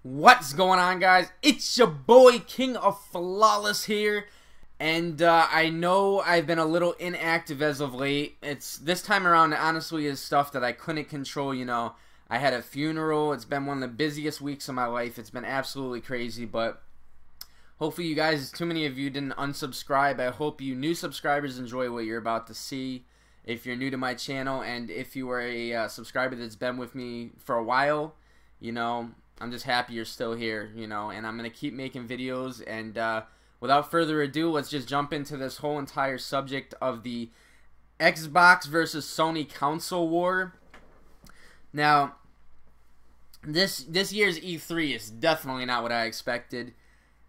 What's going on, guys? It's your boy King of Flawless here, and I know I've been a little inactive as of late. This time around, it honestly is stuff that I couldn't control. I had a funeral. It's been one of the busiest weeks of my life. It's been absolutely crazy, but hopefully you guys, too many of you didn't unsubscribe. I hope you new subscribers enjoy what you're about to see. If you're new to my channel, and if you are a subscriber that's been with me for a while, I'm just happy you're still here, and I'm going to keep making videos, and without further ado, let's just jump into this whole entire subject of the Xbox versus Sony console war. Now, this year's E3 is definitely not what I expected,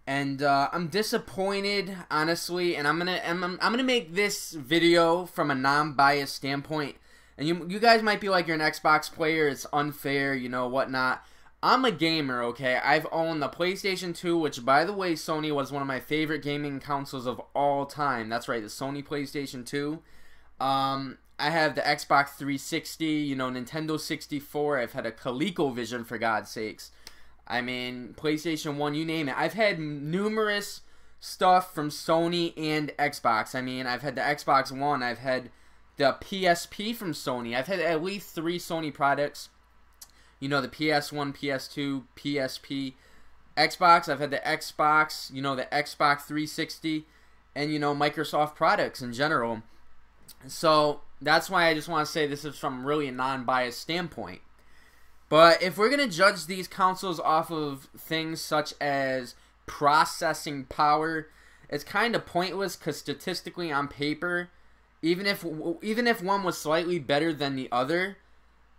and I'm disappointed, honestly, and I'm gonna make this video from a non-biased standpoint, and you guys might be like, you're an Xbox player, it's unfair, whatnot. I'm a gamer, okay? I've owned the PlayStation 2, which, by the way, Sony was one of my favorite gaming consoles of all time. That's right, the Sony PlayStation 2. I have the Xbox 360, Nintendo 64. I've had a ColecoVision, for God's sakes. I mean, PlayStation 1, you name it. I've had numerous stuff from Sony and Xbox. I mean, I've had the Xbox One. I've had the PSP from Sony. I've had at least 3 Sony products. The PS1, PS2, PSP, Xbox. I've had the Xbox, the Xbox 360, and, Microsoft products in general. So, that's why I just want to say this is from really a non-biased standpoint. But if we're going to judge these consoles off of things such as processing power, it's kind of pointless, because statistically on paper, even if one was slightly better than the other,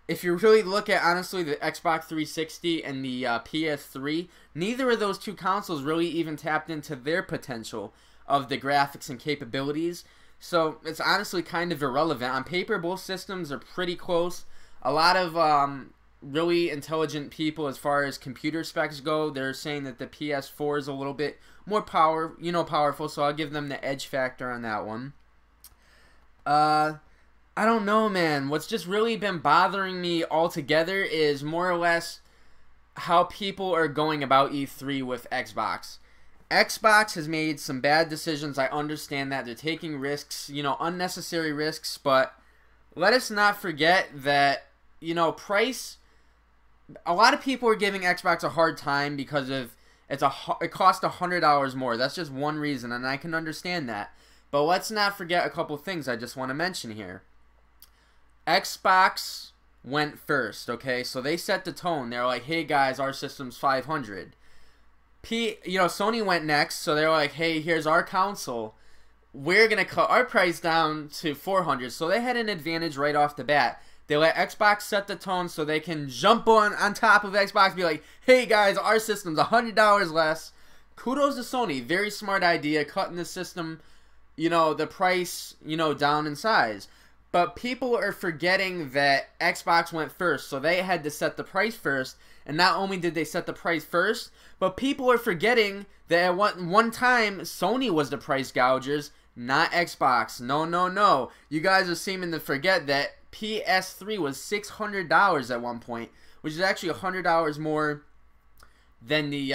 if you really look at, honestly, the Xbox 360 and the PS3, neither of those two consoles really even tapped into their potential of the graphics and capabilities. So it's honestly kind of irrelevant. On paper, both systems are pretty close. A lot of really intelligent people, as far as computer specs go, they're saying that the PS4 is a little bit more powerful. So I'll give them the edge factor on that one. I don't know, man. What's just really been bothering me altogether is more or less how people are going about E3 with Xbox. Xbox has made some bad decisions. I understand that. They're taking risks, unnecessary risks, but let us not forget that, price. A lot of people are giving Xbox a hard time because of it cost $100 more. That's just one reason, and I can understand that. But let's not forget a couple things I just want to mention here. Xbox went first, okay? So they set the tone. They're like, hey guys, our system's 500. Sony went next, so they're like, hey, here's our console. We're gonna cut our price down to 400. So they had an advantage right off the bat. They let Xbox set the tone so they can jump on top of Xbox and be like, hey guys, our system's $100 less. Kudos to Sony. Very smart idea, cutting the system, the price, down in size. But people are forgetting that Xbox went first, so they had to set the price first. And not only did they set the price first, but people are forgetting that at one time, Sony was the price gougers, not Xbox. No, no, no. You guys are seeming to forget that PS3 was $600 at one point, which is actually $100 more than the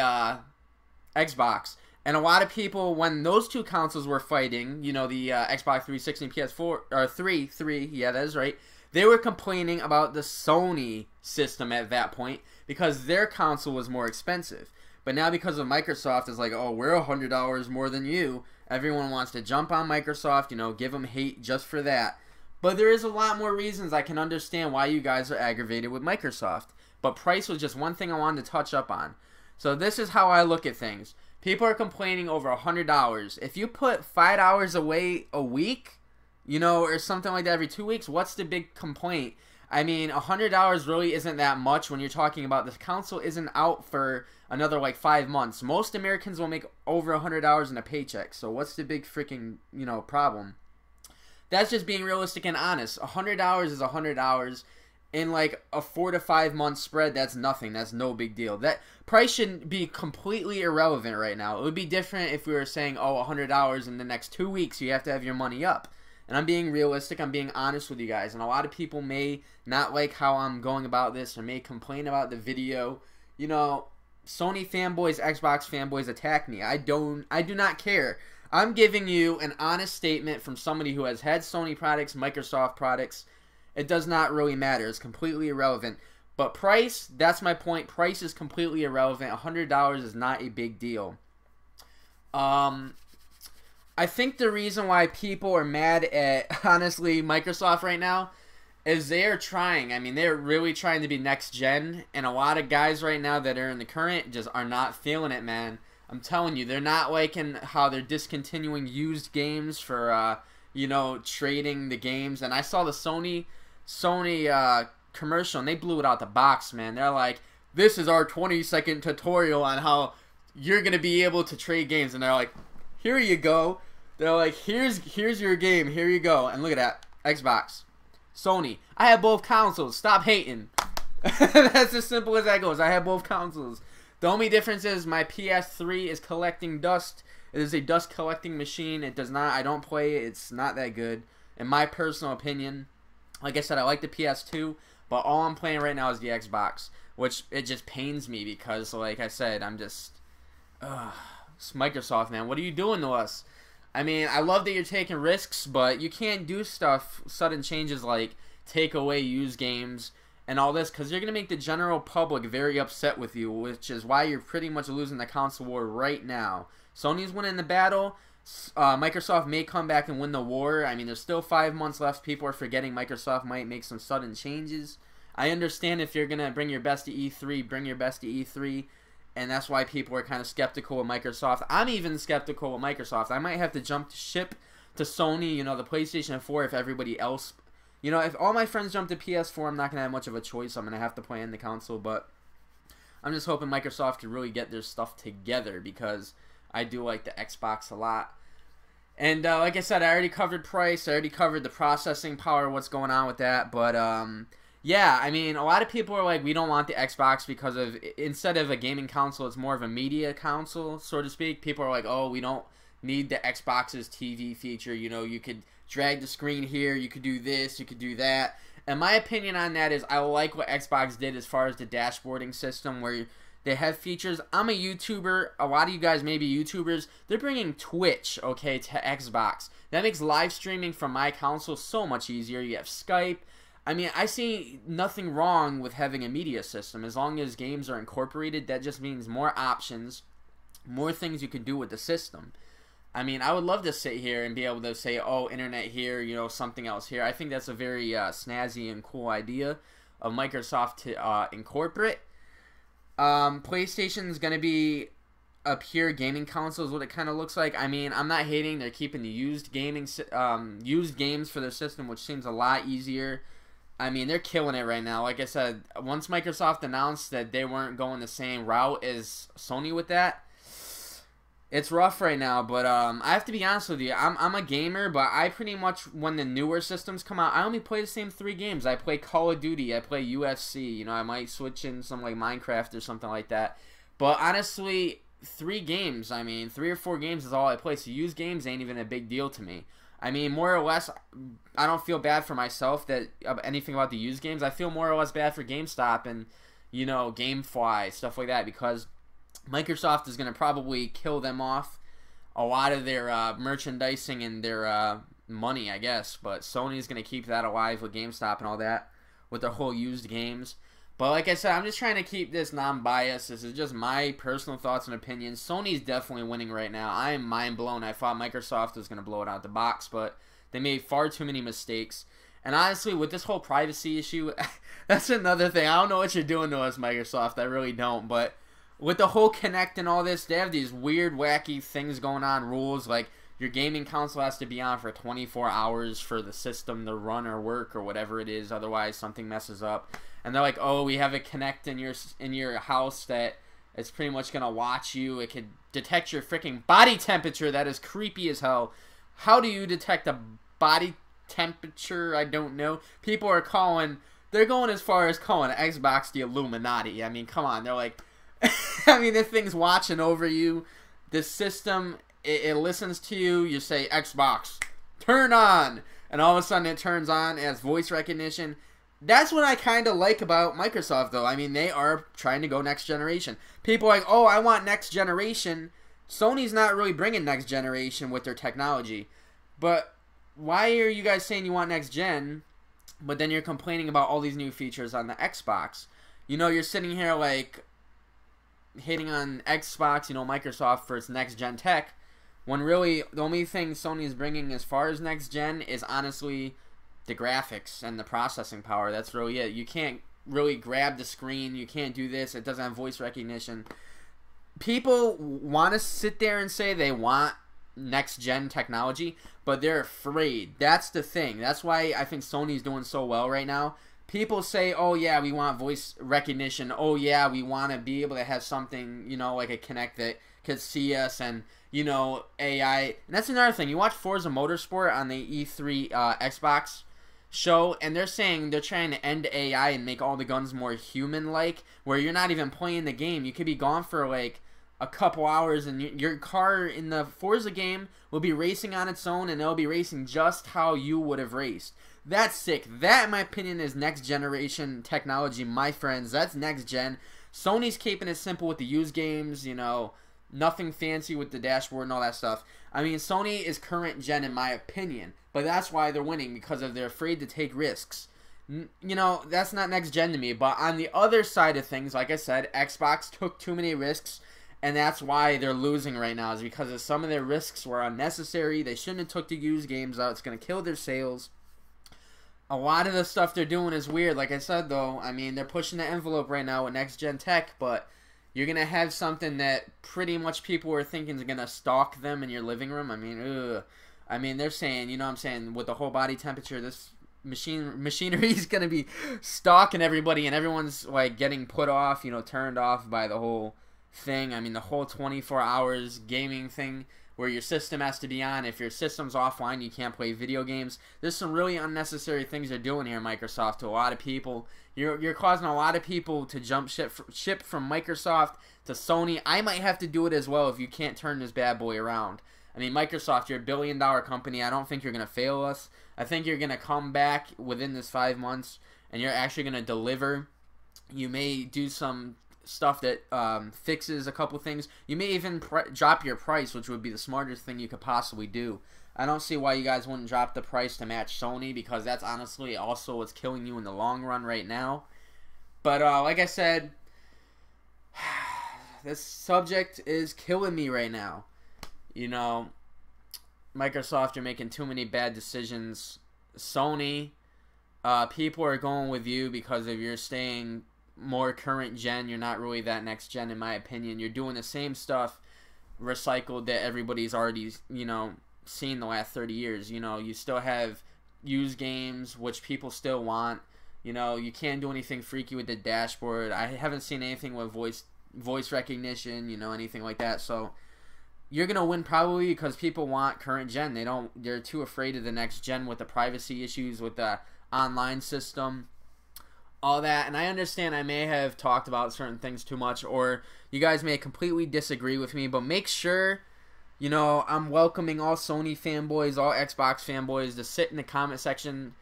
Xbox. And a lot of people, when those two consoles were fighting, the Xbox 360 and PS4, or 3, yeah, that is right, they were complaining about the Sony system at that point because their console was more expensive. But now because of Microsoft, it's like, oh, we're $100 more than you. Everyone wants to jump on Microsoft, give them hate just for that. But there is a lot more reasons I can understand why you guys are aggravated with Microsoft. But price was just one thing I wanted to touch up on. So this is how I look at things. People are complaining over $100. If you put $5 away a week, or something like that every 2 weeks, what's the big complaint? I mean, $100 really isn't that much when you're talking about the console isn't out for another like 5 months. Most Americans will make over $100 in a paycheck. So what's the big freaking, problem? That's just being realistic and honest. $100 is $100. In like a 4 to 5 month spread, that's nothing. That's no big deal. That price shouldn't be completely irrelevant right now. It would be different if we were saying, oh, $100 in the next 2 weeks, you have to have your money up. And I'm being realistic. I'm being honest with you guys. And a lot of people may not like how I'm going about this or may complain about the video. Sony fanboys, Xbox fanboys attack me. I do not care. I'm giving you an honest statement from somebody who has had Sony products, Microsoft products. It does not really matter. It's completely irrelevant. But price, that's my point. Price is completely irrelevant. $100 is not a big deal. I think the reason why people are mad at, honestly, Microsoft right now is they're trying. I mean, they're really trying to be next gen. And a lot of guys right now that are in the current just are not feeling it, man. I'm telling you, they're not liking how they're discontinuing used games for, you know, trading the games. And I saw the Sony commercial, and they blew it out the box, man. They're like, this is our 20-second tutorial on how you're going to be able to trade games. And they're like, here you go. They're like, here's your game. Here you go. And look at that. Xbox. Sony. I have both consoles. Stop hating. That's as simple as that goes. I have both consoles. The only difference is my PS3 is collecting dust. It is a dust collecting machine. It does not, I don't play it. It's not that good. In my personal opinion, like I said, I like the PS2, but all I'm playing right now is the Xbox, which it just pains me because, like I said, I'm just, it's Microsoft, man. What are you doing to us? I mean, I love that you're taking risks, but you can't do stuff, sudden changes like take away used games and all this, because you're going to make the general public very upset with you, which is why you're pretty much losing the console war right now. Sony's winning the battle. Microsoft may come back and win the war. I mean, there's still 5 months left. People are forgetting Microsoft might make some sudden changes. I understand if you're going to bring your best to E3, bring your best to E3, and that's why people are kind of skeptical of Microsoft. I'm even skeptical of Microsoft. I might have to jump ship to Sony, you know, the PlayStation 4 if everybody else... You know, if all my friends jump to PS4, I'm not going to have much of a choice. I'm going to have to play in the console, but I'm just hoping Microsoft can really get their stuff together because I do like the Xbox a lot. And like I said, I already covered price. I already covered the processing power, what's going on with that. But, yeah, I mean, a lot of people are like, we don't want the Xbox because of, instead of a gaming console, it's more of a media console, so to speak. People are like, oh, we don't need the Xbox's TV feature. You know, you could drag the screen here, you could do this, you could do that. And my opinion on that is I like what Xbox did as far as the dashboarding system where they have features. I'm a YouTuber. A lot of you guys may be YouTubers. They're bringing Twitch, okay, to Xbox. That makes live streaming from my console so much easier. You have Skype. I mean, I see nothing wrong with having a media system. As long as games are incorporated, that just means more options, more things you can do with the system. I mean, I would love to sit here and be able to say, oh, internet here, you know, something else here. I think that's a very snazzy and cool idea of Microsoft to incorporate. PlayStation is going to be a pure gaming console is what it kind of looks like. I mean, I'm not hating. They're keeping the used games for their system, which seems a lot easier. I mean, they're killing it right now. Like I said, once Microsoft announced that they weren't going the same route as Sony with that, it's rough right now, but I have to be honest with you. I'm a gamer, but I pretty much, when the newer systems come out, I only play the same 3 games. I play Call of Duty, I play UFC, you know, I might switch in some like Minecraft or something like that. But honestly, 3 games, I mean, 3 or 4 games is all I play, so used games ain't even a big deal to me. I mean, more or less, I don't feel bad for myself that anything about the used games. I feel more or less bad for GameStop and, you know, GameFly, stuff like that, because Microsoft is going to probably kill them off a lot of their merchandising and their money, I guess. But Sony's going to keep that alive with GameStop and all that with their whole used games. But like I said, I'm just trying to keep this non-biased. This is just my personal thoughts and opinions. Sony's definitely winning right now. I am mind blown. I thought Microsoft was going to blow it out the box, but they made far too many mistakes. And honestly, with this whole privacy issue, that's another thing. I don't know what you're doing to us, Microsoft. I really don't. But with the whole Kinect and all this, they have these weird, wacky things going on, rules like your gaming console has to be on for 24 hours for the system to run or work or whatever it is, otherwise something messes up. And they're like, oh, we have a Kinect in your house that it's pretty much going to watch you. It could detect your freaking body temperature. That is creepy as hell. How do you detect a body temperature? I don't know. People are they're going as far as calling Xbox the Illuminati. I mean, come on. They're like, I mean, this thing's watching over you. This system, it listens to you. You say, Xbox, turn on. And all of a sudden it turns on. It has voice recognition. That's what I kind of like about Microsoft, though. I mean, they are trying to go next generation. People are like, oh, I want next generation. Sony's not really bringing next generation with their technology. But why are you guys saying you want next gen, but then you're complaining about all these new features on the Xbox? You know, you're sitting here like hating on Xbox, you know, Microsoft for its next gen tech, when really the only thing Sony is bringing as far as next gen is honestly the graphics and the processing power. That's really it. You can't really grab the screen. You can't do this. It doesn't have voice recognition. People want to sit there and say they want next gen technology, but they're afraid. That's the thing. That's why I think Sony's doing so well right now. People say, oh yeah, we want voice recognition. Oh yeah, we want to be able to have something, you know, like a Kinect that could see us, and, you know, AI. And that's another thing. You watch Forza Motorsport on the E3 Xbox show, and they're saying they're trying to end AI and make all the guns more human-like, where you're not even playing the game. You could be gone for like a couple hours, and your car in the Forza game will be racing on its own, and it'll be racing just how you would have raced. That's sick. That, in my opinion, is next generation technology, my friends. That's next gen. Sony's keeping it simple with the used games, you know, nothing fancy with the dashboard and all that stuff. I mean, Sony is current gen in my opinion, but that's why they're winning, because they're afraid to take risks. You know, that's not next gen to me. But on the other side of things, like I said, Xbox took too many risks, and that's why they're losing right now, is because of some of their risks were unnecessary. They shouldn't have took the used games out. It's going to kill their sales. A lot of the stuff they're doing is weird. Like I said, though, I mean, they're pushing the envelope right now with next-gen tech, but you're going to have something that pretty much people are thinking is going to stalk them in your living room. I mean, ugh. I mean, they're saying, you know what I'm saying, with the whole body temperature, this machinery is going to be stalking everybody, and everyone's, like, getting put off, you know, turned off by the whole thing. I mean, the whole 24 hours gaming thing, where your system has to be on. If your system's offline, you can't play video games. There's some really unnecessary things they're doing here, Microsoft, to a lot of people. You're causing a lot of people to jump ship from Microsoft to Sony. I might have to do it as well if you can't turn this bad boy around. I mean, Microsoft, you're a billion-dollar company. I don't think you're going to fail us. I think you're going to come back within this 5 months, and you're actually going to deliver. You may do some stuff that fixes a couple things. You may even drop your price, which would be the smartest thing you could possibly do. I don't see why you guys wouldn't drop the price to match Sony, because that's honestly also what's killing you in the long run right now. But like I said, this subject is killing me right now. You know, Microsoft, you're making too many bad decisions. Sony, people are going with you because of your staying more current gen. You're not really that next gen, in my opinion. You're doing the same stuff recycled that everybody's already, you know, seen the last 30 years. You know, you still have used games, which people still want. You know, you can't do anything freaky with the dashboard. I haven't seen anything with voice recognition, you know, anything like that. So you're gonna win probably because people want current gen. They're too afraid of the next gen with the privacy issues, with the online system, all that. And I understand I may have talked about certain things too much, or you guys may completely disagree with me, but make sure, you know, I'm welcoming all Sony fanboys, all Xbox fanboys to sit in the comment section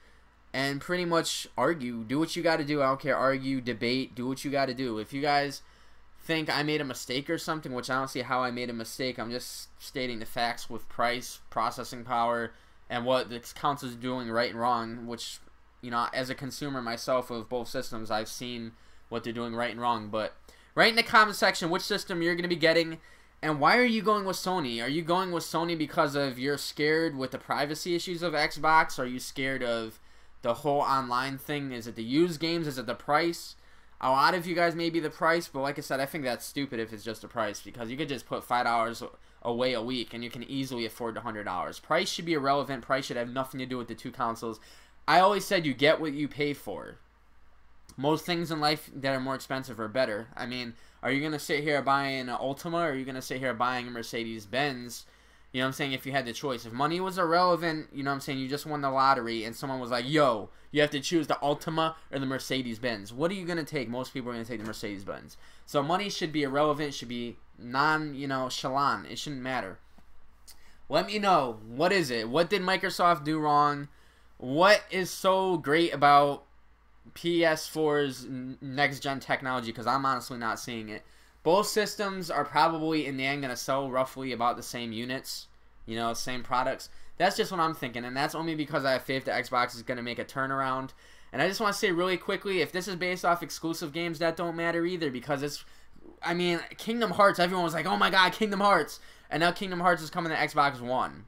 and pretty much argue. Do what you got to do. I don't care. Argue, debate, do what you got to do. If you guys think I made a mistake or something, which I don't see how I made a mistake, I'm just stating the facts with price, processing power, and what the console's doing right and wrong, which, you know, as a consumer myself of both systems, I've seen what they're doing right and wrong. But write in the comment section which system you're going to be getting, and why are you going with Sony? Are you going with Sony because of you're scared with the privacy issues of Xbox? Are you scared of the whole online thing? Is it the used games? Is it the price? A lot of you guys may be the price, but like I said, I think that's stupid if it's just the price, because you could just put $5 away a week and you can easily afford the $100. Price should be irrelevant. Price should have nothing to do with the two consoles. I always said you get what you pay for. Most things in life that are more expensive are better. I mean, are you going to sit here buying an Ultima, or are you going to sit here buying a Mercedes-Benz? You know what I'm saying? If you had the choice. If money was irrelevant, you know what I'm saying, you just won the lottery and someone was like, yo, you have to choose the Ultima or the Mercedes-Benz. What are you going to take? Most people are going to take the Mercedes-Benz. So money should be irrelevant. It should be chalan. It shouldn't matter. Let me know. What is it? What did Microsoft do wrong? What is so great about PS4's next gen technology, because I'm honestly not seeing it. Both systems are probably in the end going to sell roughly about the same units, you know, same products. That's just what I'm thinking, and that's only because I have faith that Xbox is going to make a turnaround. And I just want to say really quickly, if this is based off exclusive games, that don't matter either, because it's, I mean, Kingdom Hearts, everyone was like, oh my god, Kingdom Hearts. And now Kingdom Hearts is coming to Xbox One.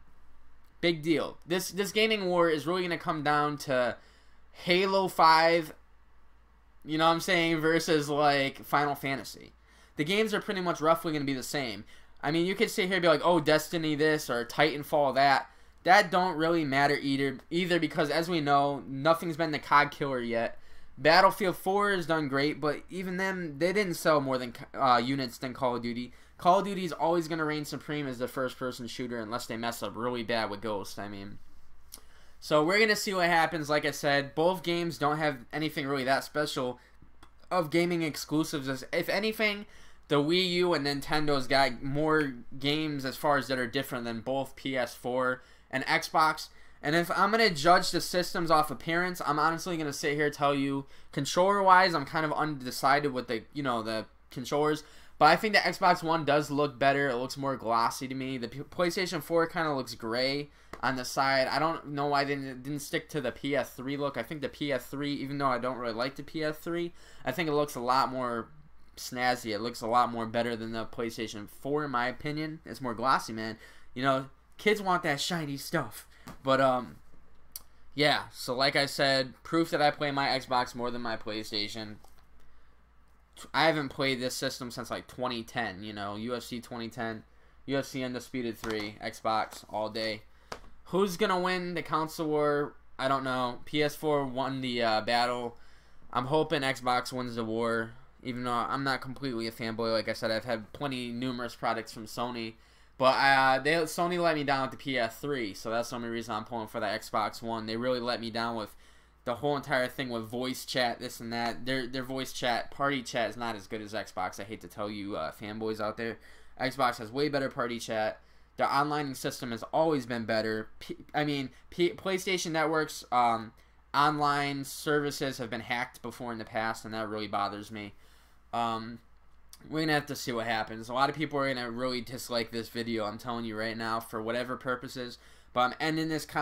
Big deal. This gaming war is really going to come down to Halo 5, you know what I'm saying, versus like Final Fantasy. The games are pretty much roughly going to be the same. I mean, you could sit here and be like, oh, Destiny this or Titanfall that. That don't really matter either because, as we know, nothing's been the COD killer yet. Battlefield 4 has done great, but even them, they didn't sell more than units than Call of Duty. Call of Duty is always going to reign supreme as the first-person shooter unless they mess up really bad with Ghost, I mean. So we're going to see what happens. Like I said, both games don't have anything really that special of gaming exclusives. If anything, the Wii U and Nintendo's got more games as far as that are different than both PS4 and Xbox. And if I'm going to judge the systems off appearance, I'm honestly going to sit here and tell you, controller-wise, I'm kind of undecided with the, you know, the controllers. But I think the Xbox One does look better. It looks more glossy to me. The PlayStation 4 kind of looks gray on the side. I don't know why they didn't stick to the PS3 look. I think the PS3, even though I don't really like the PS3, I think it looks a lot more snazzy. It looks a lot more better than the PlayStation 4, in my opinion. It's more glossy, man. You know, kids want that shiny stuff. But, yeah. So, like I said, proof that I play my Xbox more than my PlayStation. I haven't played this system since, like, 2010, you know. UFC 2010. UFC Undisputed 3. Xbox all day. Who's going to win the console war? I don't know. PS4 won the battle. I'm hoping Xbox wins the war. Even though I'm not completely a fanboy. Like I said, I've had numerous products from Sony. But Sony let me down with the PS3, so that's the only reason I'm pulling for the Xbox One. They really let me down with the whole entire thing with voice chat, this and that. Their voice chat, party chat is not as good as Xbox. I hate to tell you fanboys out there. Xbox has way better party chat. Their online system has always been better. PlayStation Network's online services have been hacked before in the past, and that really bothers me. We're going to have to see what happens. A lot of people are going to really dislike this video, I'm telling you right now, for whatever purposes. But I'm ending this this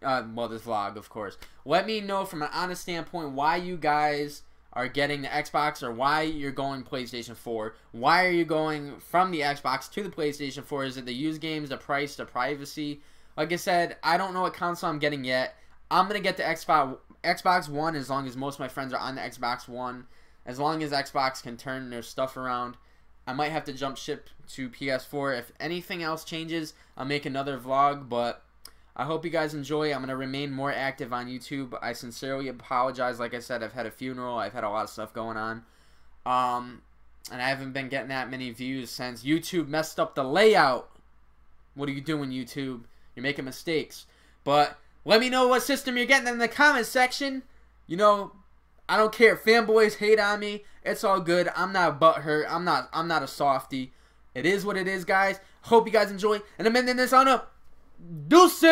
vlog, of course. Let me know from an honest standpoint why you guys are getting the Xbox or why you're going PlayStation 4. Why are you going from the Xbox to the PlayStation 4? Is it the used games, the price, the privacy? Like I said, I don't know what console I'm getting yet. I'm going to get the Xbox One as long as most of my friends are on the Xbox One. As long as Xbox can turn their stuff around. I might have to jump ship to PS4. If anything else changes, I'll make another vlog. But I hope you guys enjoy. I'm going to remain more active on YouTube. I sincerely apologize. Like I said, I've had a funeral. I've had a lot of stuff going on. And I haven't been getting that many views since YouTube messed up the layout. What are you doing, YouTube? You're making mistakes. But let me know what system you're getting in the comments section. You know, I don't care if fanboys hate on me. It's all good. I'm not butthurt. I'm not a softie. It is what it is, guys. Hope you guys enjoy. And I'm ending this on a deuces.